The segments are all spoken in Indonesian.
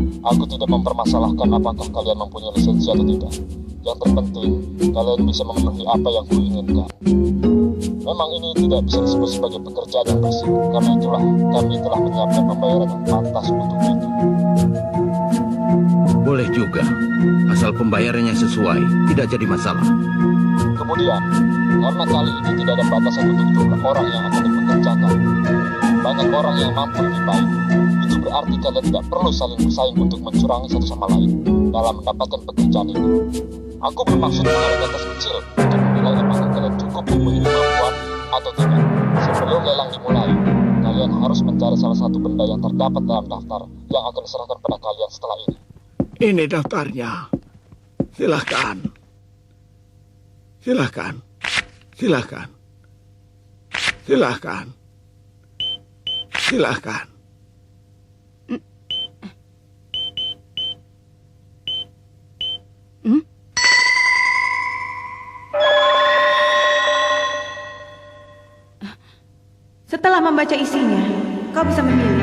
Aku tidak mempermasalahkan apakah kalian mempunyai lisensi atau tidak. Yang terpenting, kalian bisa memenuhi apa yang kuinginkan. Memang ini tidak bisa disebut sebagai pekerjaan yang bersih, karena itulah kami telah menyiapkan pembayaran yang pantas untuk itu. Boleh juga, asal pembayarannya sesuai, tidak jadi masalah. Kemudian, karena kali ini tidak ada batasan untuk jumlah orang yang akan dipekerjakan, banyak orang yang mampu lebih baik. Itu berarti kalian tidak perlu saling bersaing untuk mencurangi satu sama lain dalam mendapatkan pekerjaan ini. Aku bermaksud mengadakan tes kecil untuk menilai apakah kalian cukup memiliki kemampuan atau tidak. Sebelum lelang dimulai, kalian harus mencari salah satu benda yang terdapat dalam daftar yang akan diserahkan pada kalian setelah ini. Ini daftarnya. Silahkan. Silahkan. Silahkan. Silahkan. Silahkan. Setelah membaca isinya, kau bisa memilih.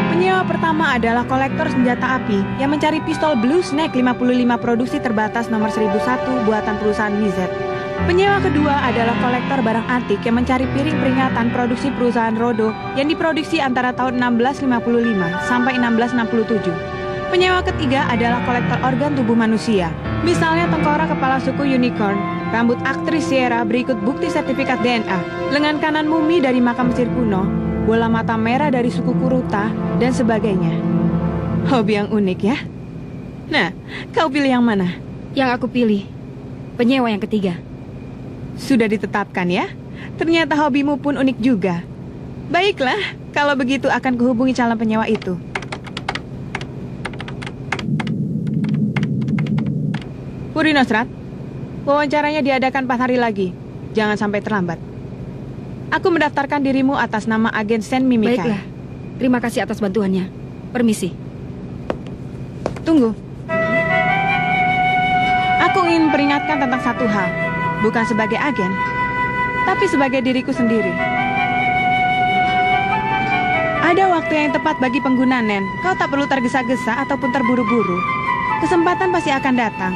Penyewa pertama adalah kolektor senjata api yang mencari pistol Blue Snake 55 produksi terbatas nomor 1001 buatan perusahaan Mizet. Penyewa kedua adalah kolektor barang antik yang mencari piring peringatan produksi perusahaan Rodo yang diproduksi antara tahun 1655 sampai 1667. Penyewa ketiga adalah kolektor organ tubuh manusia, misalnya tengkorak kepala suku unicorn, rambut aktris Sierra berikut bukti sertifikat DNA, lengan kanan mumi dari makam Mesir kuno, bola mata merah dari suku Kuruta, dan sebagainya. Hobi yang unik ya? Nah, kau pilih yang mana? Yang aku pilih, penyewa yang ketiga. Sudah ditetapkan ya? Ternyata hobimu pun unik juga. Baiklah, kalau begitu akan kuhubungi calon penyewa itu. Purinosrat, wawancaranya diadakan 4 hari lagi. Jangan sampai terlambat. Aku mendaftarkan dirimu atas nama agen Sen Mimikai. Baiklah, terima kasih atas bantuannya. Permisi. Tunggu. Aku ingin peringatkan tentang satu hal. Bukan sebagai agen, tapi sebagai diriku sendiri. Ada waktu yang tepat bagi pengguna Nen. Kau tak perlu tergesa-gesa ataupun terburu-buru. Kesempatan pasti akan datang.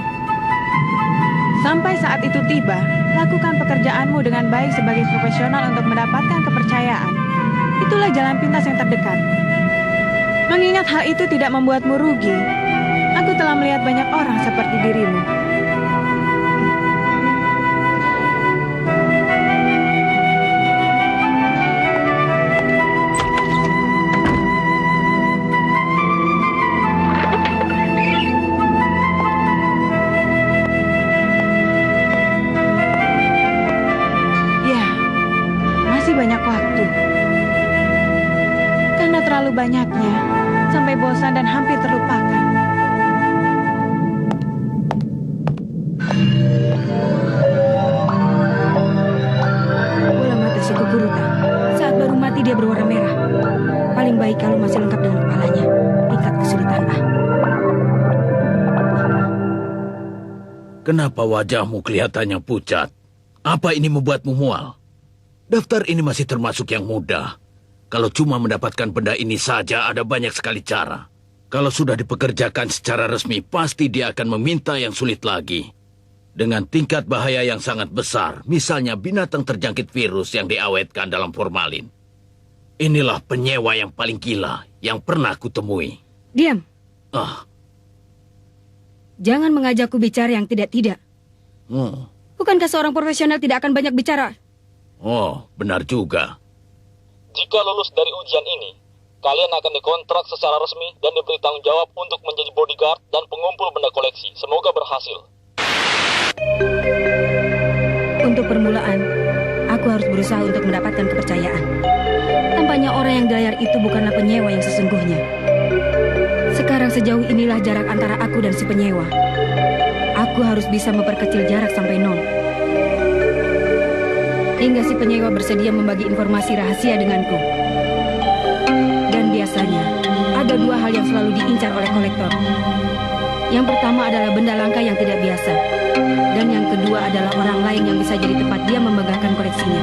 Sampai saat itu tiba, lakukan pekerjaanmu dengan baik sebagai profesional untuk mendapatkan kepercayaan. Itulah jalan pintas yang terdekat. Mengingat hal itu tidak membuatmu rugi, aku telah melihat banyak orang seperti dirimu. Terlalu banyaknya, sampai bosan dan hampir terlupakan. Bola mata suku Kuruta. Saat baru mati dia berwarna merah. Paling baik kalau masih lengkap dengan kepalanya. Tingkat kesulitan A. Kenapa wajahmu kelihatannya pucat? Apa ini membuatmu mual? Daftar ini masih termasuk yang mudah. Kalau cuma mendapatkan benda ini saja, ada banyak sekali cara. Kalau sudah dipekerjakan secara resmi, pasti dia akan meminta yang sulit lagi. Dengan tingkat bahaya yang sangat besar, misalnya binatang terjangkit virus yang diawetkan dalam formalin. Inilah penyewa yang paling gila yang pernah kutemui. Diam. Ah. Jangan mengajakku bicara yang tidak-tidak. Bukankah seorang profesional tidak akan banyak bicara? Oh, benar juga. Jika lulus dari ujian ini, kalian akan dikontrak secara resmi dan diberi tanggung jawab untuk menjadi bodyguard dan pengumpul benda koleksi. Semoga berhasil. Untuk permulaan, aku harus berusaha untuk mendapatkan kepercayaan. Tampaknya orang yang dilayar itu bukanlah penyewa yang sesungguhnya. Sekarang sejauh inilah jarak antara aku dan si penyewa. Aku harus bisa memperkecil jarak sampai 0. Hingga si penyewa bersedia membagi informasi rahasia denganku. Dan biasanya, ada 2 hal yang selalu diincar oleh kolektor. Yang pertama adalah benda langka yang tidak biasa. Dan yang kedua adalah orang lain yang bisa jadi tempat dia memegahkan koleksinya.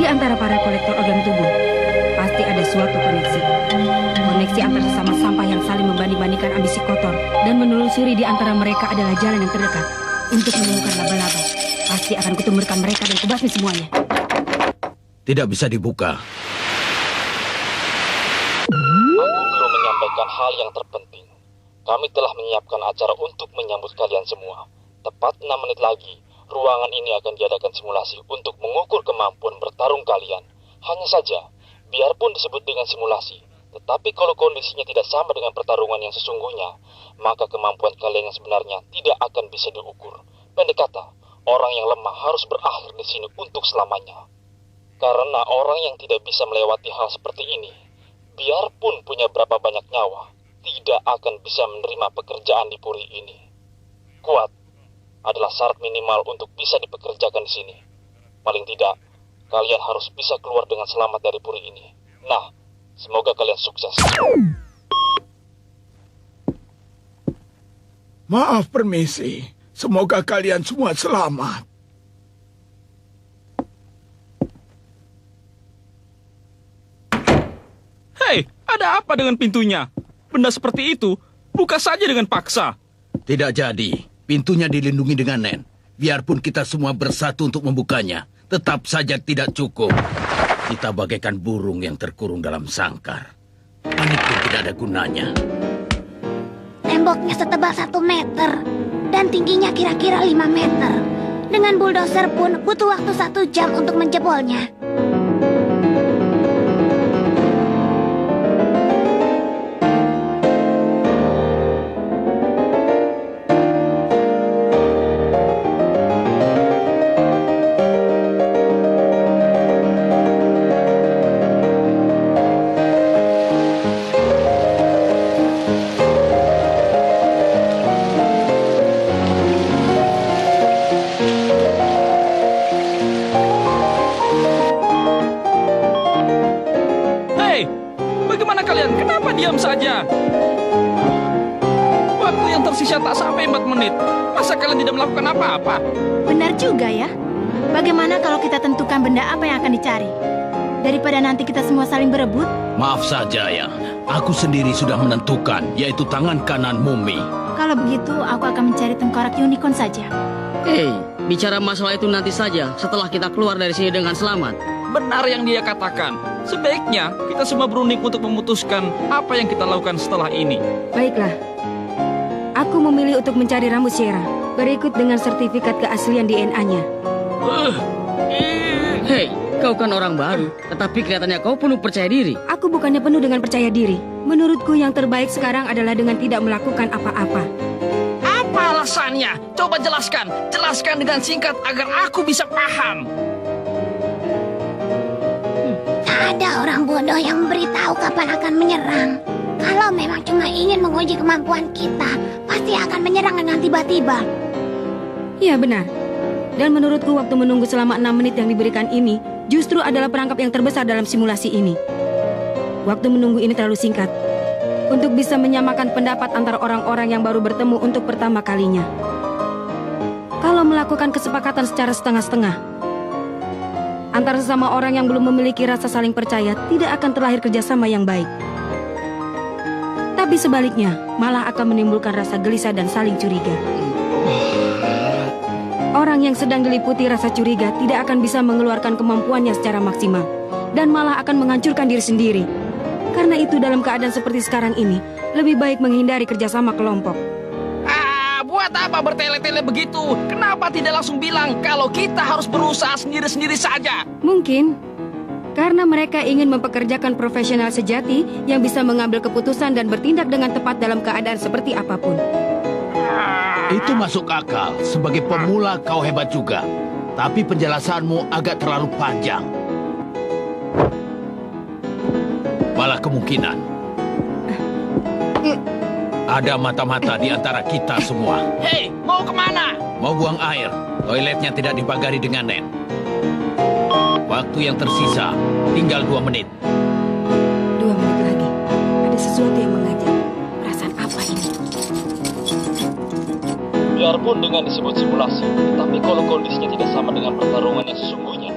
Di antara para kolektor organ tubuh. pasti ada suatu koneksi. Koneksi antar sesama sampah yang saling membanding-bandingkan ambisi kotor dan menelusuri di antara mereka adalah jalan yang terdekat untuk menemukan laba-laba. Pasti akan kutumburkan mereka dan kubasmi semuanya. Tidak bisa dibuka. Aku belum menyampaikan hal yang terpenting. Kami telah menyiapkan acara untuk menyambut kalian semua. Tepat 6 menit lagi, ruangan ini akan diadakan simulasi untuk mengukur kemampuan bertarung kalian. Hanya saja, biarpun disebut dengan simulasi, tetapi kalau kondisinya tidak sama dengan pertarungan yang sesungguhnya, maka kemampuan kalian yang sebenarnya tidak akan bisa diukur. Pendek kata, orang yang lemah harus berakhir di sini untuk selamanya. Karena orang yang tidak bisa melewati hal seperti ini, biarpun punya berapa banyak nyawa, tidak akan bisa menerima pekerjaan di puri ini. Kuat adalah syarat minimal untuk bisa dipekerjakan di sini. Paling tidak, kalian harus bisa keluar dengan selamat dari puri ini. Nah, semoga kalian sukses. Maaf, permisi. Semoga kalian semua selamat. Hei, ada apa dengan pintunya? Benda seperti itu, buka saja dengan paksa. Tidak jadi. Pintunya dilindungi dengan nen. Biarpun kita semua bersatu untuk membukanya, tetap saja tidak cukup. Kita bagaikan burung yang terkurung dalam sangkar. Panik pun tidak ada gunanya. Temboknya setebal 1 meter dan tingginya kira-kira 5 meter. Dengan bulldozer pun butuh waktu 1 jam untuk menjebolnya. Diam saja. Waktu yang tersisa tak sampai 4 menit. Masa kalian tidak melakukan apa-apa? Benar juga ya. Bagaimana kalau kita tentukan benda apa yang akan dicari? Daripada nanti kita semua saling berebut. Maaf saja ya. Aku sendiri sudah menentukan, yaitu tangan kanan mumi. Kalau begitu, aku akan mencari tengkorak unicorn saja. Hei, bicara masalah itu nanti saja setelah kita keluar dari sini dengan selamat. Benar yang dia katakan. Sebaiknya kita semua berunding untuk memutuskan apa yang kita lakukan setelah ini. Baiklah. Aku memilih untuk mencari rambut Sierra, berikut dengan sertifikat keaslian DNA-nya. Hei, kau kan orang baru, tetapi kelihatannya kau penuh percaya diri. Aku bukannya penuh dengan percaya diri. Menurutku yang terbaik sekarang adalah dengan tidak melakukan apa-apa. Apa alasannya? Coba jelaskan. Jelaskan dengan singkat agar aku bisa paham. Ada orang bodoh yang memberitahu kapan akan menyerang. Kalau memang cuma ingin menguji kemampuan kita, pasti akan menyerang dengan tiba-tiba. Iya benar. Dan menurutku waktu menunggu selama 6 menit yang diberikan ini justru adalah perangkap yang terbesar dalam simulasi ini. Waktu menunggu ini terlalu singkat untuk bisa menyamakan pendapat antara orang-orang yang baru bertemu untuk pertama kalinya. Kalau melakukan kesepakatan secara setengah-setengah antara sesama orang yang belum memiliki rasa saling percaya, tidak akan terlahir kerjasama yang baik. Tapi sebaliknya, malah akan menimbulkan rasa gelisah dan saling curiga. Orang yang sedang diliputi rasa curiga tidak akan bisa mengeluarkan kemampuannya secara maksimal, dan malah akan menghancurkan diri sendiri. Karena itu dalam keadaan seperti sekarang ini, lebih baik menghindari kerjasama kelompok. Buat apa bertele-tele begitu? Kenapa tidak langsung bilang kalau kita harus berusaha sendiri-sendiri saja? Mungkin karena mereka ingin mempekerjakan profesional sejati yang bisa mengambil keputusan dan bertindak dengan tepat dalam keadaan seperti apapun. Itu masuk akal. Sebagai pemula kau hebat juga. Tapi penjelasanmu agak terlalu panjang. Malah kemungkinan ada mata-mata di antara kita semua. Hei, mau kemana? Mau buang air. Toiletnya tidak dipagari dengan net. Waktu yang tersisa tinggal 2 menit. 2 menit lagi. Ada sesuatu yang mengajak. Perasaan apa ini? Biarpun dengan disebut simulasi, tapi kalau kondisinya tidak sama dengan pertarungan yang sesungguhnya.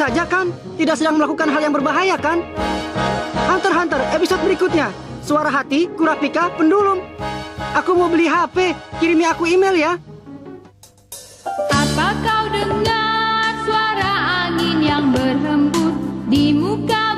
saja kan? Tidak sedang melakukan hal yang berbahaya kan? Hunter x Hunter episode berikutnya. Suara hati, Kurapika, pendulum. Aku mau beli HP, kirimi aku email ya. Apa kau dengar suara angin yang berhembus di muka